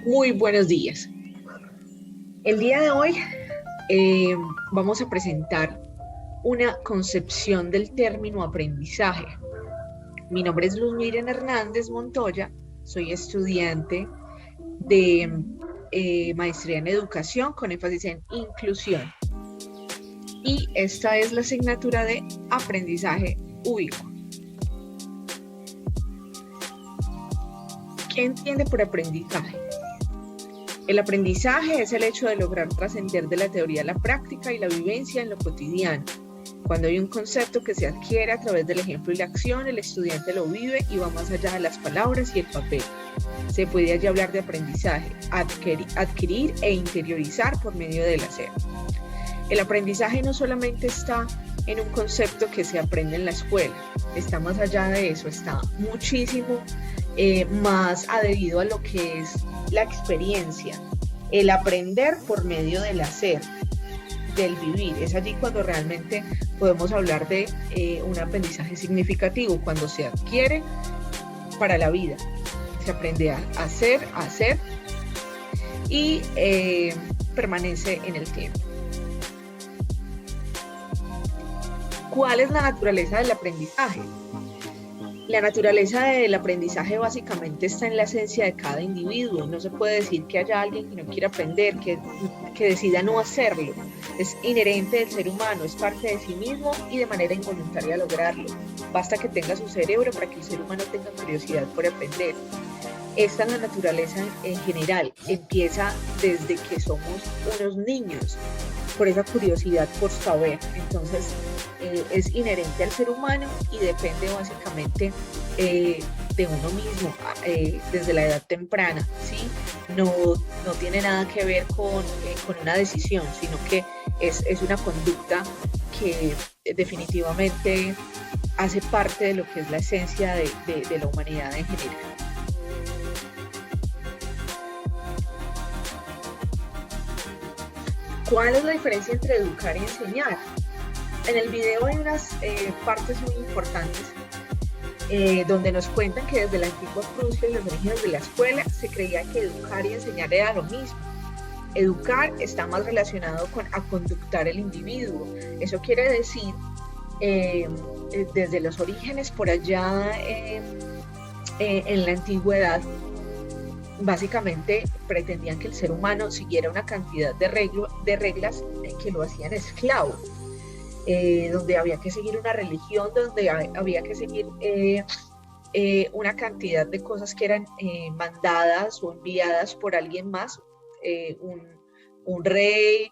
Muy buenos días. El día de hoy eh, vamos a presentar una concepción del término aprendizaje. Mi nombre es Luz Miriam Hernández Montoya, soy estudiante de maestría en educación con énfasis en inclusión y esta es la asignatura de aprendizaje ubicuo. ¿Qué entiende por aprendizaje? El aprendizaje es el hecho de lograr trascender de la teoría a la práctica y la vivencia en lo cotidiano. Cuando hay un concepto que se adquiere a través del ejemplo y la acción, el estudiante lo vive y va más allá de las palabras y el papel. Se puede allí hablar de aprendizaje, adquirir e interiorizar por medio del hacer. El aprendizaje no solamente está en un concepto que se aprende en la escuela, está más allá de eso, está muchísimo más adherido a lo que es la experiencia, el aprender por medio del hacer, del vivir. Es allí cuando realmente podemos hablar de un aprendizaje significativo, cuando se adquiere para la vida. Se aprende a hacer y permanece en el tiempo. ¿Cuál es la naturaleza del aprendizaje? La naturaleza del aprendizaje básicamente está en la esencia de cada individuo. No se puede decir que haya alguien que no quiera aprender, que decida no hacerlo. Es inherente del ser humano, es parte de sí mismo y de manera involuntaria lograrlo. Basta que tenga su cerebro para que el ser humano tenga curiosidad por aprender. Esta es la naturaleza en general. Empieza desde que somos unos niños, por esa curiosidad por saber. Entonces, es inherente al ser humano y depende básicamente de uno mismo desde la edad temprana, ¿sí? No tiene nada que ver con una decisión, sino que es una conducta que definitivamente hace parte de lo que es la esencia de la humanidad en general. ¿Cuál es la diferencia entre educar y enseñar? En el video hay unas partes muy importantes donde nos cuentan que desde la antigua Prusia y los orígenes de la escuela se creía que educar y enseñar era lo mismo. Educar está más relacionado con aconductar el individuo. Eso quiere decir, desde los orígenes por allá en la antigüedad, básicamente pretendían que el ser humano siguiera una cantidad de reglas que lo hacían esclavo. Donde había que seguir una religión, donde había que seguir una cantidad de cosas que eran mandadas o enviadas por alguien más, un rey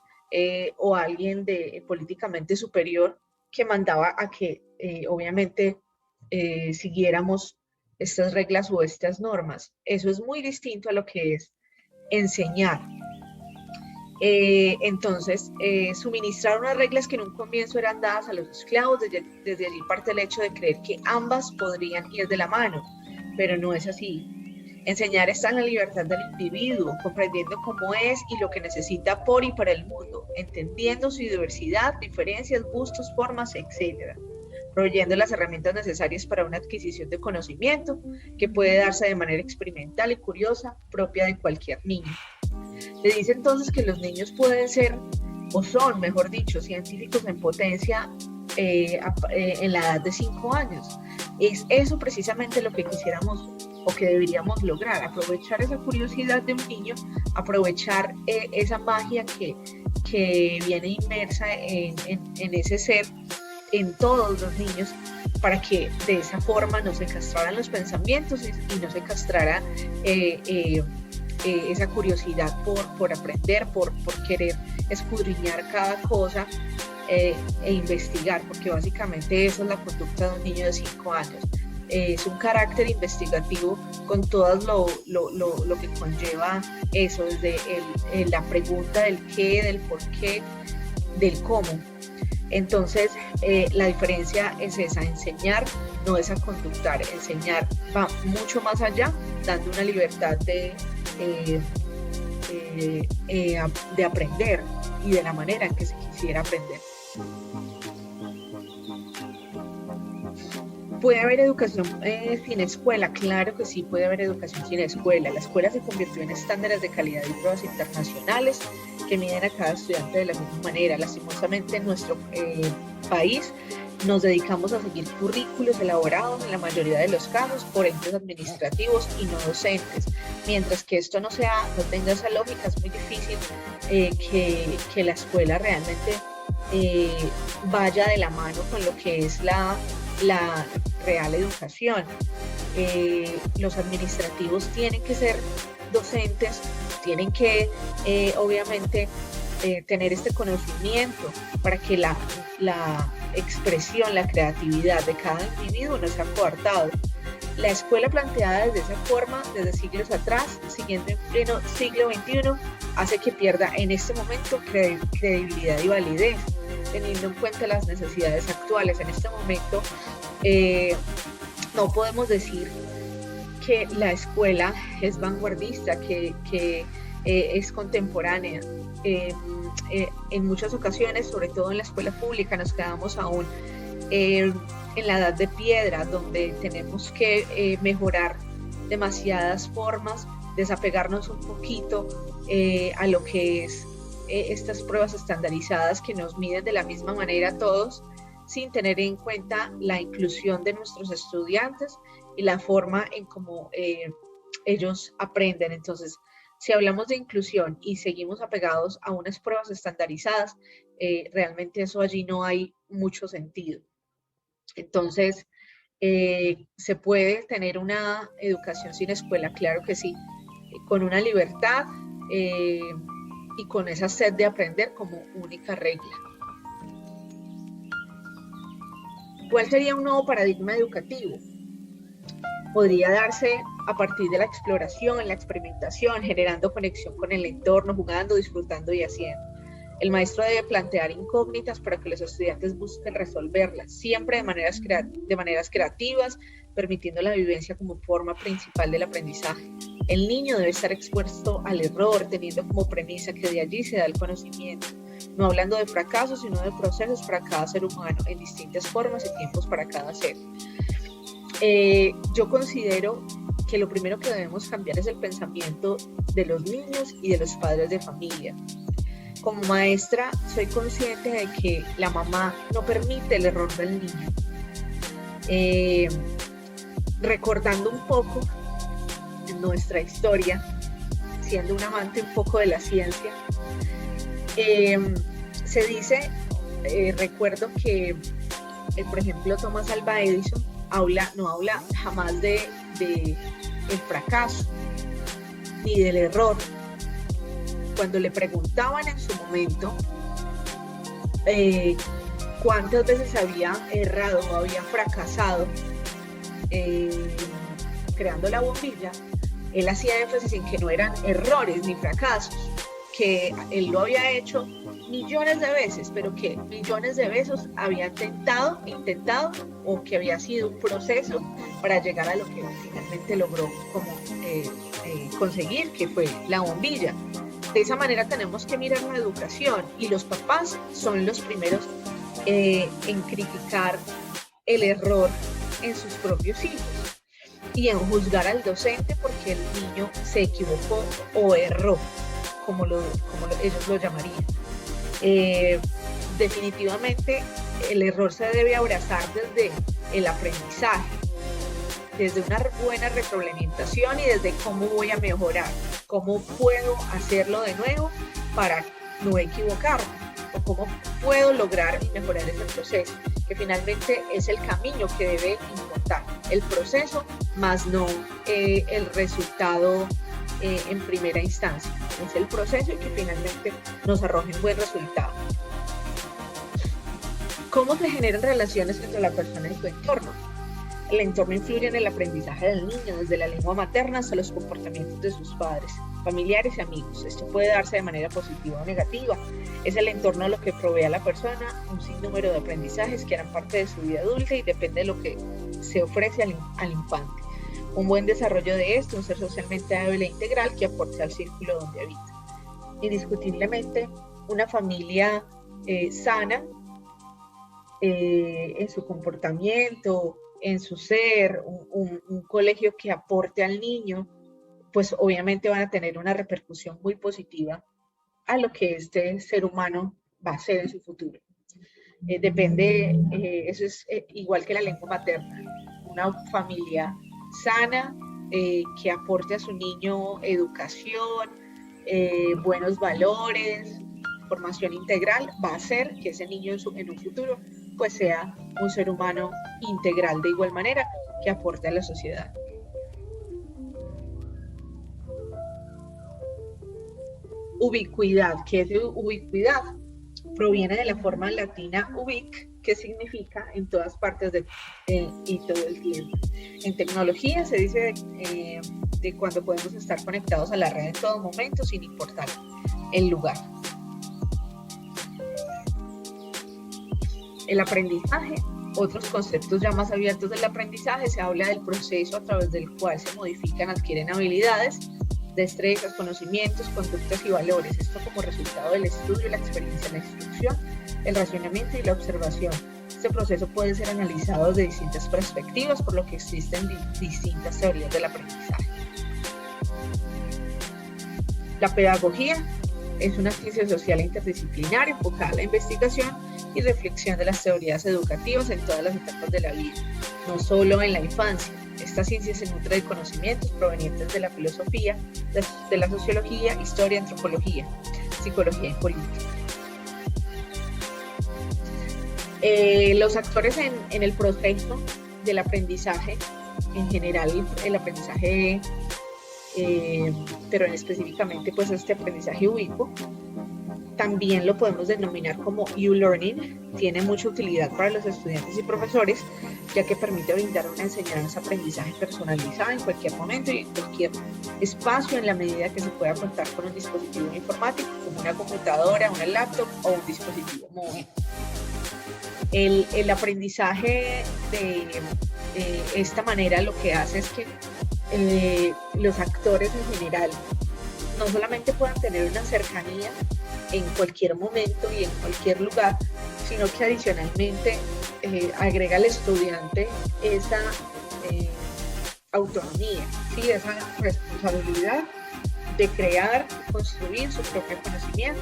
o alguien políticamente superior que mandaba a que obviamente siguiéramos estas reglas o estas normas. Eso es muy distinto a lo que es enseñar. Entonces, suministrar unas reglas que en un comienzo eran dadas a los esclavos, desde allí parte el hecho de creer que ambas podrían ir de la mano, pero no es así. Enseñar está en la libertad del individuo, comprendiendo cómo es y lo que necesita por y para el mundo, entendiendo su diversidad, diferencias, gustos, formas, etc., proveyendo las herramientas necesarias para una adquisición de conocimiento que puede darse de manera experimental y curiosa, propia de cualquier niño. Se dice entonces que los niños pueden ser, o son, mejor dicho, científicos en potencia en la edad de 5 años. Es eso precisamente lo que quisiéramos o que deberíamos lograr, aprovechar esa curiosidad de un niño, aprovechar esa magia que viene inmersa en ese ser, en todos los niños, para que de esa forma no se castraran los pensamientos y no se castrara esa curiosidad por aprender, por querer escudriñar cada cosa e investigar, porque básicamente esa es la conducta de un niño de 5 años. Es un carácter investigativo con todo lo que conlleva eso, desde la pregunta del qué, del por qué, del cómo. Entonces, la diferencia es esa: enseñar no es a conductar, enseñar va mucho más allá, dando una libertad de aprender y de la manera en que se quisiera aprender. ¿Puede haber educación sin escuela? Claro que sí, puede haber educación sin escuela. La escuela se convirtió en estándares de calidad y pruebas internacionales que miden a cada estudiante de la misma manera. Lastimosamente en nuestro país nos dedicamos a seguir currículos elaborados en la mayoría de los casos por entes administrativos y no docentes. Mientras que esto no tenga esa lógica, es muy difícil que la escuela realmente vaya de la mano con lo que es la real educación. Los administrativos tienen que ser docentes, tienen que obviamente tener este conocimiento para que la expresión, la creatividad de cada individuo no sea coartado. La escuela planteada desde esa forma, desde siglos atrás, siguiendo en pleno siglo XXI, hace que pierda en este momento credibilidad y validez, teniendo en cuenta las necesidades actuales. En este momento no podemos decir que la escuela es vanguardista, que es contemporánea. En muchas ocasiones, sobre todo en la escuela pública, nos quedamos aún en la edad de piedra, donde tenemos que mejorar demasiadas formas, desapegarnos un poquito a lo que es estas pruebas estandarizadas que nos miden de la misma manera a todos, sin tener en cuenta la inclusión de nuestros estudiantes y la forma en cómo ellos aprenden. Entonces, si hablamos de inclusión y seguimos apegados a unas pruebas estandarizadas, realmente eso allí no hay mucho sentido. Entonces, ¿se puede tener una educación sin escuela? Claro que sí, con una libertad y con esa sed de aprender como única regla. ¿Cuál sería un nuevo paradigma educativo? Podría darse a partir de la exploración, la experimentación, generando conexión con el entorno, jugando, disfrutando y haciendo. El maestro debe plantear incógnitas para que los estudiantes busquen resolverlas, siempre de maneras creativas, permitiendo la vivencia como forma principal del aprendizaje. El niño debe estar expuesto al error, teniendo como premisa que de allí se da el conocimiento, no hablando de fracasos, sino de procesos para cada ser humano, en distintas formas y tiempos para cada ser. Yo considero que lo primero que debemos cambiar es el pensamiento de los niños y de los padres de familia. Como maestra, soy consciente de que la mamá no permite el error del niño. Recordando un poco en nuestra historia, siendo un amante un poco de la ciencia, se dice, recuerdo que, por ejemplo, Thomas Alva Edison no habla jamás de el fracaso ni del error. Cuando le preguntaban en su momento cuántas veces había errado o había fracasado creando la bombilla, él hacía énfasis en que no eran errores ni fracasos, que él lo había hecho millones de veces, pero que millones de veces había intentado o que había sido un proceso para llegar a lo que finalmente logró como conseguir, que fue la bombilla. De esa manera tenemos que mirar la educación, y los papás son los primeros en criticar el error en sus propios hijos y en juzgar al docente porque el niño se equivocó o erró, como ellos lo llamarían. Definitivamente el error se debe abrazar desde el aprendizaje, desde una buena retroalimentación y desde cómo voy a mejorar, cómo puedo hacerlo de nuevo para no equivocarme, o cómo puedo lograr y mejorar ese proceso, que finalmente es el camino que debe importar, el proceso más no el resultado en primera instancia. Es el proceso y que finalmente nos arroje un buen resultado. ¿Cómo se generan relaciones entre la persona y su entorno? El entorno influye en el aprendizaje del niño, desde la lengua materna hasta los comportamientos de sus padres, familiares y amigos. Esto puede darse de manera positiva o negativa. Es el entorno lo que provee a la persona un sinnúmero de aprendizajes que harán parte de su vida adulta y depende de lo que se ofrece al infante. Un buen desarrollo de esto, un ser socialmente hábil e integral que aporte al círculo donde habita. Indiscutiblemente, una familia sana en su comportamiento, en su ser, un colegio que aporte al niño, pues obviamente van a tener una repercusión muy positiva a lo que este ser humano va a ser en su futuro. Depende, eso es igual que la lengua materna, una familia sana, que aporte a su niño educación, buenos valores, formación integral, va a hacer que ese niño en un futuro pues sea un ser humano integral de igual manera que aporte a la sociedad. Ubicuidad, ¿qué es ubicuidad? Proviene de la forma latina ubic, que significa en todas partes y todo el tiempo. En tecnología se dice de cuando podemos estar conectados a la red en todo momento sin importar el lugar. El aprendizaje, otros conceptos ya más abiertos del aprendizaje, se habla del proceso a través del cual se modifican, adquieren habilidades, destrezas, conocimientos, conductas y valores. Esto como resultado del estudio, la experiencia, la instrucción, el razonamiento y la observación. Este proceso puede ser analizado desde distintas perspectivas, por lo que existen distintas teorías del aprendizaje. La pedagogía es una ciencia social interdisciplinaria enfocada a la investigación y reflexión de las teorías educativas en todas las etapas de la vida, no solo en la infancia. Esta ciencia se nutre de conocimientos provenientes de la filosofía, de la sociología, historia, antropología, psicología y política. Los actores en el proceso del aprendizaje, en general el aprendizaje, pero específicamente pues este aprendizaje ubicuo, también lo podemos denominar como U-Learning. Tiene mucha utilidad para los estudiantes y profesores, ya que permite brindar una enseñanza-aprendizaje personalizada en cualquier momento y en cualquier espacio, en la medida que se pueda contar con un dispositivo informático, como una computadora, una laptop o un dispositivo móvil. El aprendizaje de esta manera lo que hace es que los actores en general no solamente puedan tener una cercanía en cualquier momento y en cualquier lugar, sino que adicionalmente agrega al estudiante esa autonomía, ¿sí? Esa responsabilidad de crear, construir su propio conocimiento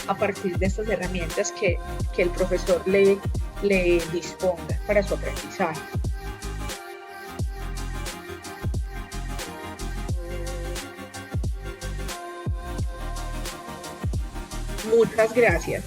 a partir de estas herramientas que el profesor le disponga para su aprendizaje. Muchas gracias.